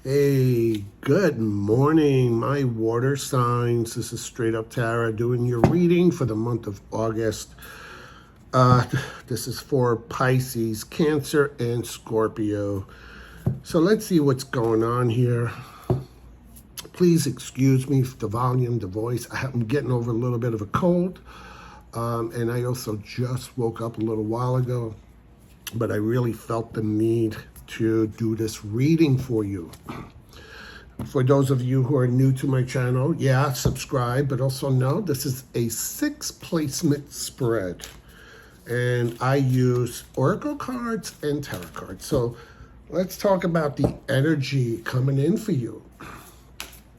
Hey, good morning, my water signs. This is Straight Up Tara doing your reading for the month of August. Uh, this is for Pisces, Cancer, and Scorpio. So let's see what's going on here. Please excuse me for the volume, the voice. I'm getting over a little bit of a cold. And I also just woke up a little while ago, but I really felt the need to do this reading for you. For those of you who are new to my channel, yeah, subscribe, but also know this is a 6 placement spread. And I use oracle cards and tarot cards. So let's talk about the energy coming in for you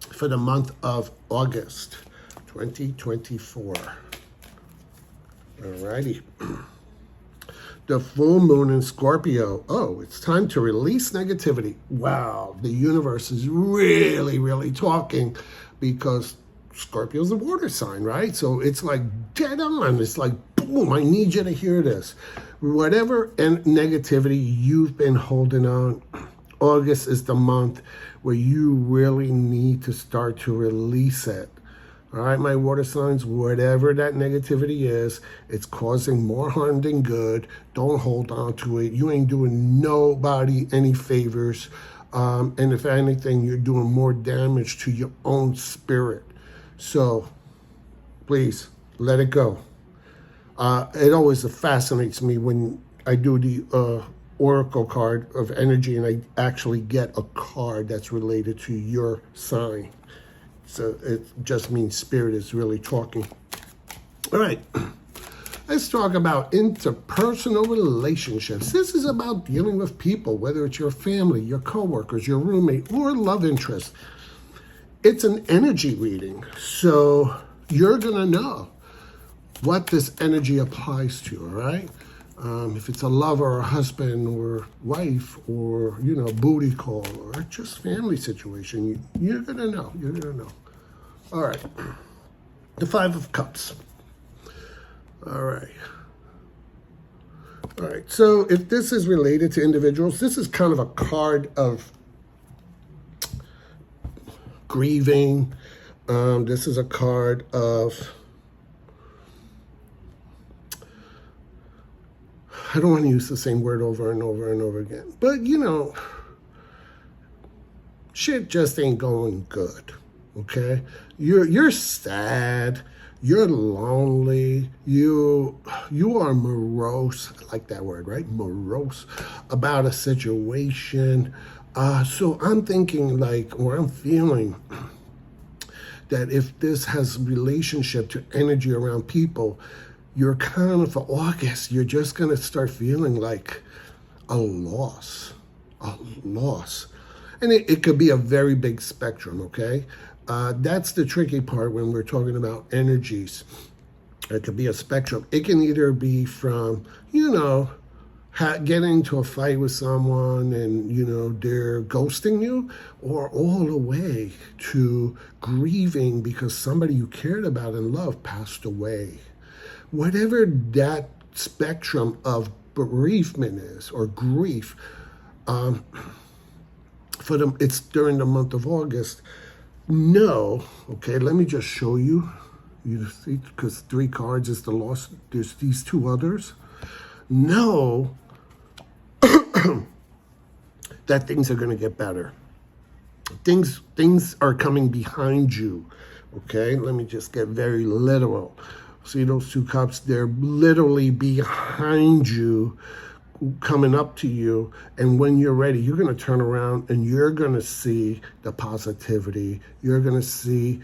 for the month of August 2024. Alrighty. The full moon in Scorpio. Oh, it's time to release negativity. Wow, the universe is really talking because Scorpio's a water sign, right? So it's like dead on. It's like, boom, I need you to hear this. Whatever negativity you've been holding on, August is the month where you really need to start to release it. All right, my water signs, whatever that negativity is, it's causing more harm than good. Don't hold on to it. You ain't doing nobody any favors. And if anything, you're doing more damage to your own spirit. So please let it go. It always fascinates me when I do the oracle card of energy and I actually get a card that's related to your sign. So it just means spirit is really talking. All right, let's talk about interpersonal relationships. This is about dealing with people, whether it's your family, your coworkers, your roommate, or love interest. It's an energy reading, so you're gonna know what this energy applies to, all right? If it's a lover or a husband or wife or, booty call or just family situation, you're going to know. You're going to know. All right. The 5 of Cups. All right. All right. So if this is related to individuals, this is kind of a card of grieving. This is a card of... I don't want to use the same word over and over and over again. But, shit just ain't going good, okay? You're sad. You're lonely. You are morose. I like that word, right? Morose about a situation. So I'm thinking or I'm feeling that if this has relationship to energy around people, you're kind of, for August, you're just going to start feeling like a loss. And it could be a very big spectrum, okay? That's the tricky part when we're talking about energies. It could be a spectrum. It can either be from, getting into a fight with someone and, they're ghosting you, or all the way to grieving because somebody you cared about and loved passed away. Whatever that spectrum of bereavement is, or grief, for them, it's during the month of August. No, okay, let me just show you. You see, because 3 cards is the loss. There's these 2 others. No, that things are going to get better. Things are coming behind you, okay? Let me just get very literal. See those 2 cups? They're literally behind you, coming up to you. And when you're ready, you're going to turn around and you're going to see the positivity. You're going to see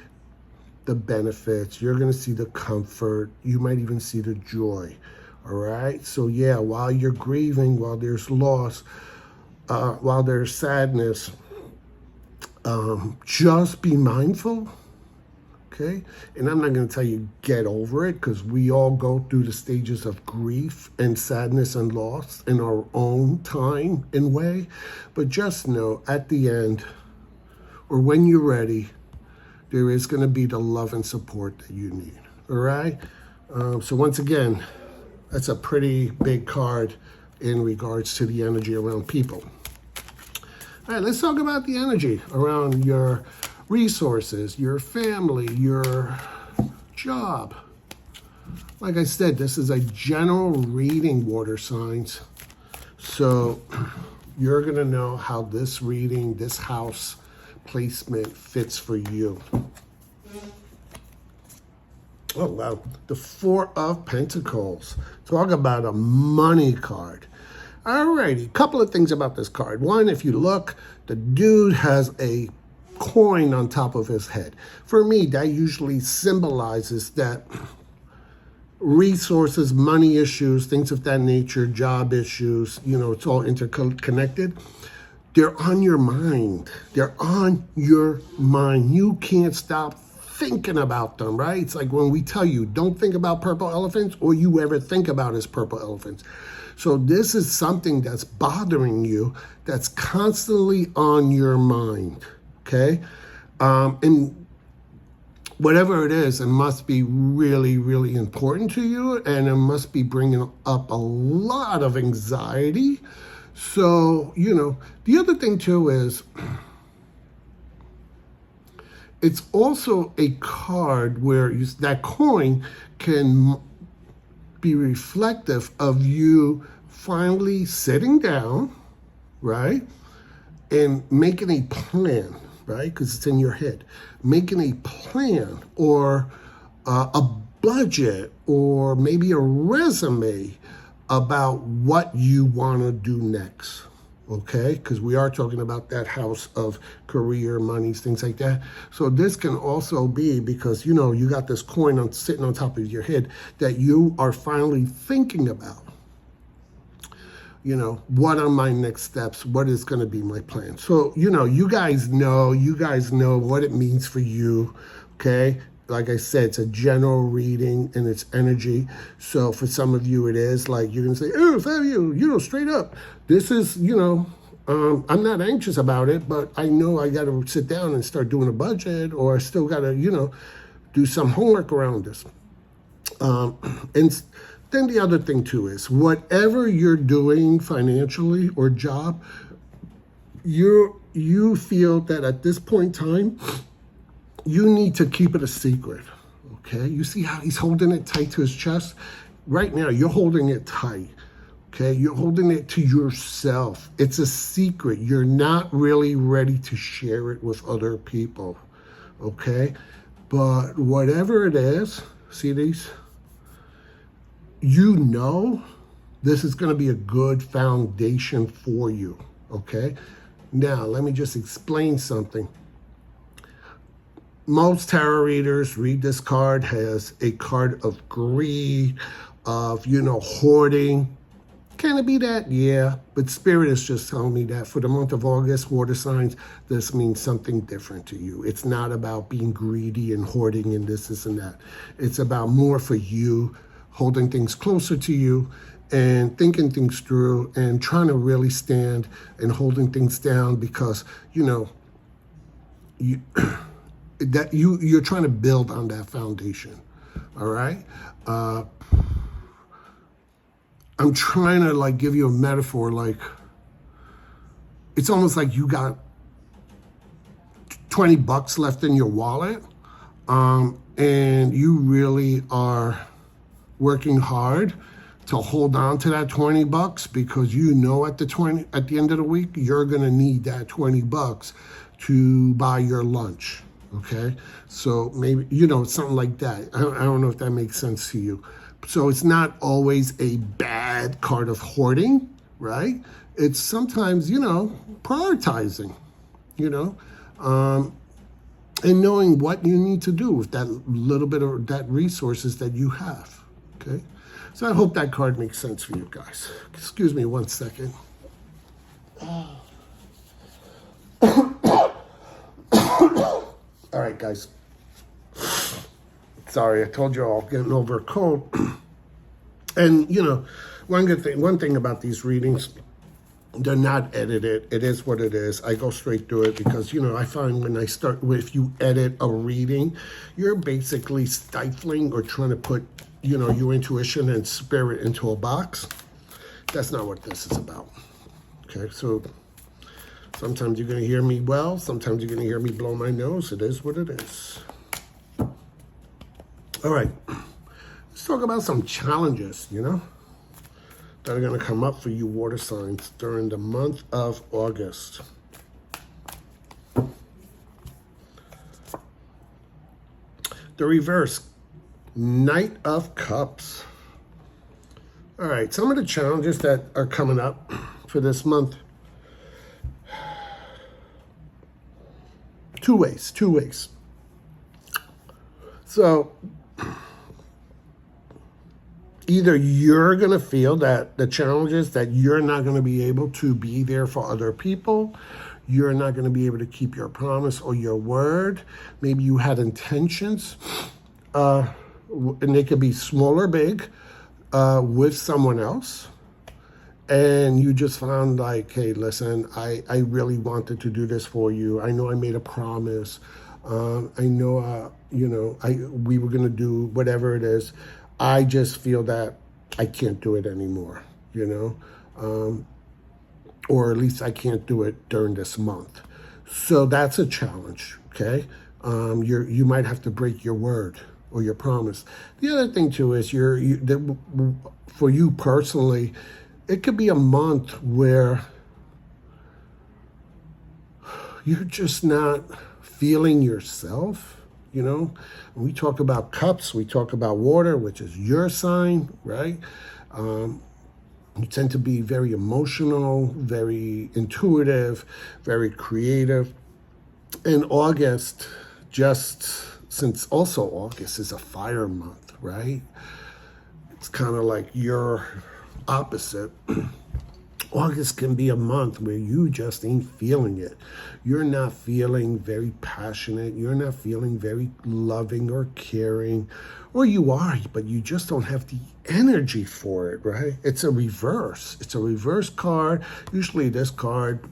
the benefits. You're going to see the comfort. You might even see the joy. All right? So yeah, while you're grieving, while there's loss, while there's sadness, just be mindful. Okay, and I'm not going to tell you get over it, because we all go through the stages of grief and sadness and loss in our own time and way. But just know at the end, or when you're ready, there is going to be the love and support that you need. All right. So once again, that's a pretty big card in regards to the energy around people. All right, let's talk about the energy around your resources, your family, your job. Like I said, this is a general reading, water signs. So you're going to know how this reading, this house placement fits for you. Oh, wow. The Four of Pentacles. Talk about a money card. Alrighty, couple of things about this card. One, if you look, the dude has a coin on top of his head. For me, that usually symbolizes that resources, money issues, things of that nature, job issues, it's all interconnected. They're on your mind. They're on your mind. You can't stop thinking about them, right? It's like when we tell you, don't think about purple elephants, all you ever think about is purple elephants. So this is something that's bothering you, that's constantly on your mind, okay? And whatever it is, it must be really, really important to you, and it must be bringing up a lot of anxiety. So, the other thing too is, it's also a card where that coin can be reflective of you finally sitting down, right, and making a plan, right, because it's in your head, making a plan or a budget or maybe a resume about what you want to do next, okay? Because we are talking about that house of career, monies, things like that. So this can also be because, you got this coin sitting on top of your head that you are finally thinking about. What are my next steps? What is going to be my plan? So, you guys know what it means for you, okay? Like I said, it's a general reading and it's energy. So for some of you, it is like you're going to say, oh, Fabio, straight up. This is, I'm not anxious about it, but I know I got to sit down and start doing a budget, or I still got to, do some homework around this. And then the other thing too is whatever you're doing financially or job, you feel that at this point in time, you need to keep it a secret, okay? You see how he's holding it tight to his chest? Right now, you're holding it tight, okay? You're holding it to yourself. It's a secret. You're not really ready to share it with other people, okay? But whatever it is, see these? This is going to be a good foundation for you, okay? Now, let me just explain something. Most tarot readers read this card as a card of greed, of, hoarding. Can it be that? Yeah, but Spirit is just telling me that for the month of August, water signs, this means something different to you. It's not about being greedy and hoarding and this and that. It's about more for you, holding things closer to you and thinking things through and trying to really stand and holding things down because, you're trying to build on that foundation, all right? I'm trying to give you a metaphor, it's almost like you got $20 left in your wallet, and you really are working hard to hold on to that $20 because at the end of the week you're gonna need that $20 to buy your lunch. Okay, so maybe, something like that. I don't know if that makes sense to you. So it's not always a bad card of right? It's sometimes, prioritizing, and knowing what you need to do with that little bit of that resources that you have, okay? So I hope that card makes sense for you guys. Excuse me 1 second. All right, guys. Sorry, I told you all getting over a cold. And, one thing about these readings, they're not edited. It is what it is. I go straight through it because, I find if you edit a reading, you're basically stifling or trying to put, your intuition and spirit into a box. That's not what this is about. Okay, so Sometimes you're going to hear me well. Sometimes you're going to hear me blow my nose. It is what it is. All right. Let's talk about some challenges, that are going to come up for you water signs during the month of August. The reverse, Knight of Cups. All right, some of the challenges that are coming up for this month. Two ways. So either you're going to feel that the challenges that you're not going to be able to be there for other people. You're not going to be able to keep your promise or your word. Maybe you had intentions, and they could be small or big, with someone else. And you just found like, hey, listen, I really wanted to do this for you. I know I made a promise. I know, we were going to do whatever it is. I just feel that I can't do it anymore, or at least I can't do it during this month. So that's a challenge, okay? You might have to break your word or your promise. The other thing too is for you personally, it could be a month where you're just not feeling yourself. When we talk about cups, we talk about water, which is your sign, right? You tend to be very emotional, very intuitive, very creative. In August, just since also August is a fire month, right? It's kind of like your opposite. August can be a month where you just ain't feeling it. You're not feeling very passionate. You're not feeling very loving or caring. Or you are, but you just don't have the energy for it, right? It's a reverse. It's a reverse card. Usually this card,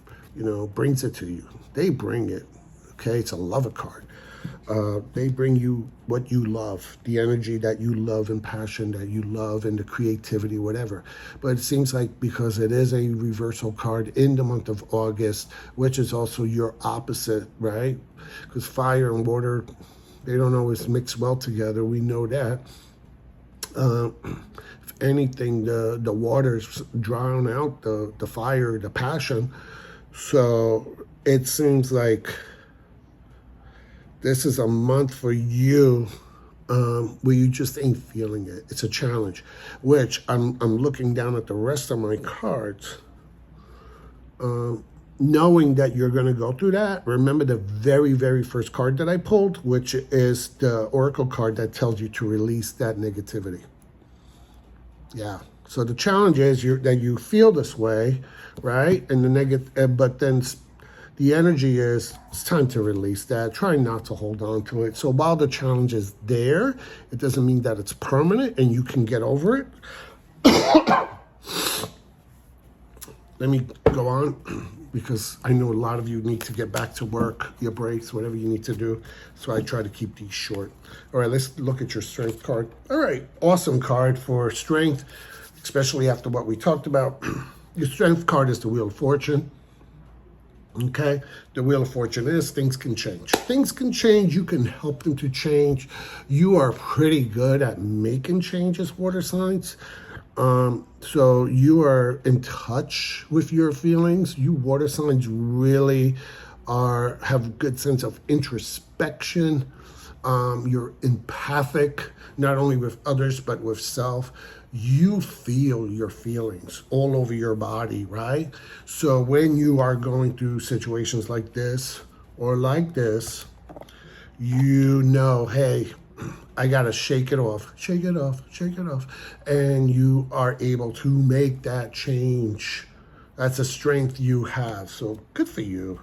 brings it to you. They bring it, okay? It's a lover card. They bring you what you love, the energy that you love and passion that you love and the creativity, whatever. But it seems like because it is a reversal card in the month of August, which is also your opposite, right? Because fire and water, they don't always mix well together. We know that. If anything, the waters drown out the fire, the passion. So it seems like this is a month for you where you just ain't feeling it. It's a challenge, which I'm looking down at the rest of my cards, knowing that you're going to go through that. Remember the very, very first card that I pulled, which is the Oracle card that tells you to release that negativity. Yeah. So the challenge is that you feel this way, right? And but then the energy is, it's time to release that. Try not to hold on to it. So while the challenge is there, it doesn't mean that it's permanent and you can get over it. Let me go on, because I know a lot of you need to get back to work, your breaks, whatever you need to do. So I try to keep these short. All right, let's look at your strength card. All right, awesome card for strength, especially after what we talked about. Your strength card is the Wheel of Fortune. Okay, the Wheel of Fortune is things can change. Things can change. You can help them to change. You are pretty good at making changes, water signs. So you are in touch with your feelings. You water signs really have a good sense of introspection. You're empathic, not only with others, but with self. You feel your feelings all over your body, right? So when you are going through situations like this or like this, hey, I got to shake it off. And you are able to make that change. That's a strength you have. So good for you.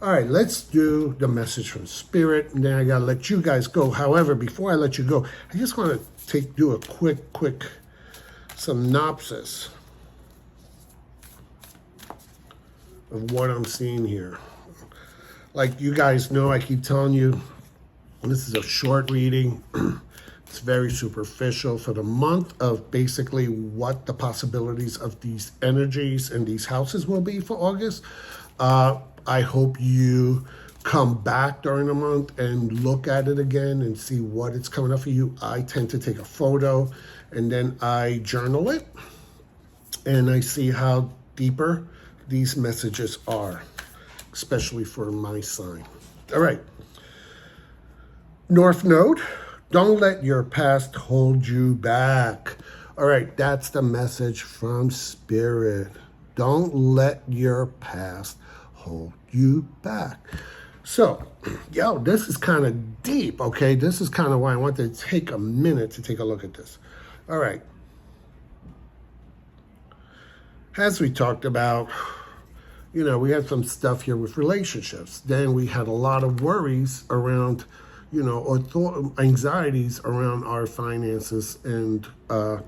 All right, let's do the message from Spirit, and then I got to let you guys go. However, before I let you go, I just want to do a quick synopsis of what I'm seeing here. Like you guys know, I keep telling you, this is a short reading. It's very superficial for the month of basically what the possibilities of these energies and these houses will be for August. I hope you come back during the month and look at it again and see what it's coming up for you. I tend to take a photo and then I journal it and I see how deeper these messages are, especially for my sign. All right. North Node, don't let your past hold you back. All right, that's the message from Spirit. Don't let your past hold you back. So, yo, this is kind of deep, okay? This is kind of why I want to take a minute to take a look at this. All right. As we talked about, you know, we had some stuff here with relationships. Then we had a lot of worries around, you know, or anxieties around our finances and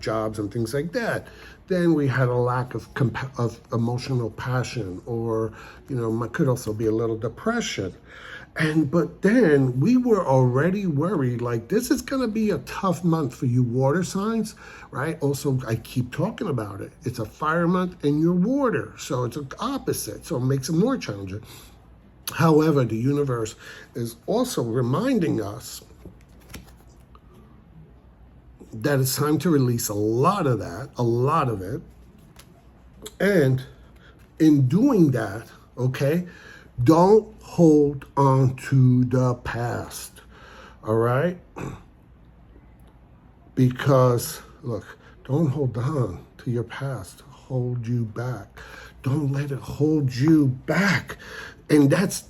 jobs and things like that. Then we had a lack of emotional passion, or, you know, could also be a little depression. But then we were already worried, like, this is going to be a tough month for you water signs, right? Also, I keep talking about it. It's a fire month and you're water. So it's an opposite. So it makes it more challenging. However, the universe is also reminding us that it's time to release a lot of it. And in doing that, okay, don't hold on to the past, all right? Because, look, don't hold on to your past, hold you back. Don't let it hold you back. And that's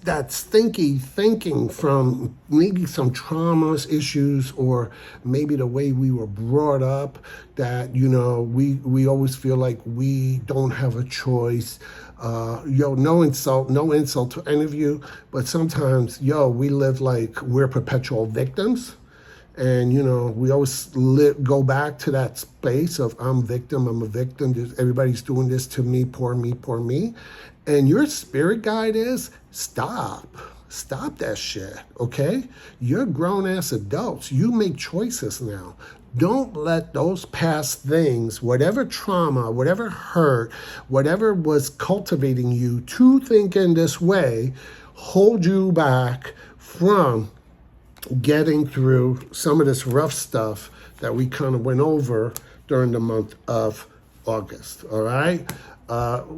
thinking from maybe some traumas, issues, or maybe the way we were brought up, that, you know, we always feel like we don't have a choice. No insult to any of you, but sometimes, we live like we're perpetual victims. And, you know, we always go back to that space of I'm a victim. Everybody's doing this to me, poor me, poor me. And your spirit guide is stop that shit, okay? You're grown-ass adults. You make choices now. Don't let those past things, whatever trauma, whatever hurt, whatever was cultivating you to think in this way, hold you back from getting through some of this rough stuff that we kind of went over during the month of August, all right?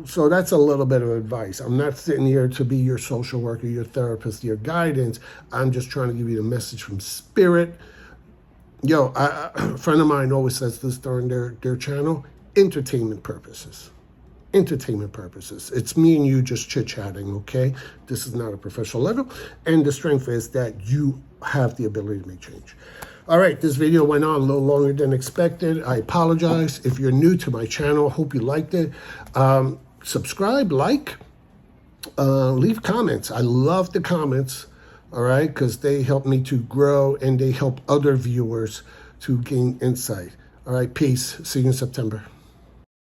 So that's a little bit of advice. I'm not sitting here to be your social worker, your therapist, your guidance. I'm just trying to give you the message from Spirit. A friend of mine always says this during their channel, entertainment purposes. It's me and you just chit-chatting, okay? This is not a professional level. And the strength is that you have the ability to make change. All right, this video went on a little longer than expected. I apologize. If you're new to my channel, hope you liked it. Subscribe, like, leave comments. I love the comments, all right, because they help me to grow and they help other viewers to gain insight. All right, peace. See you in September.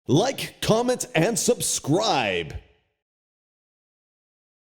Like, comment, and subscribe.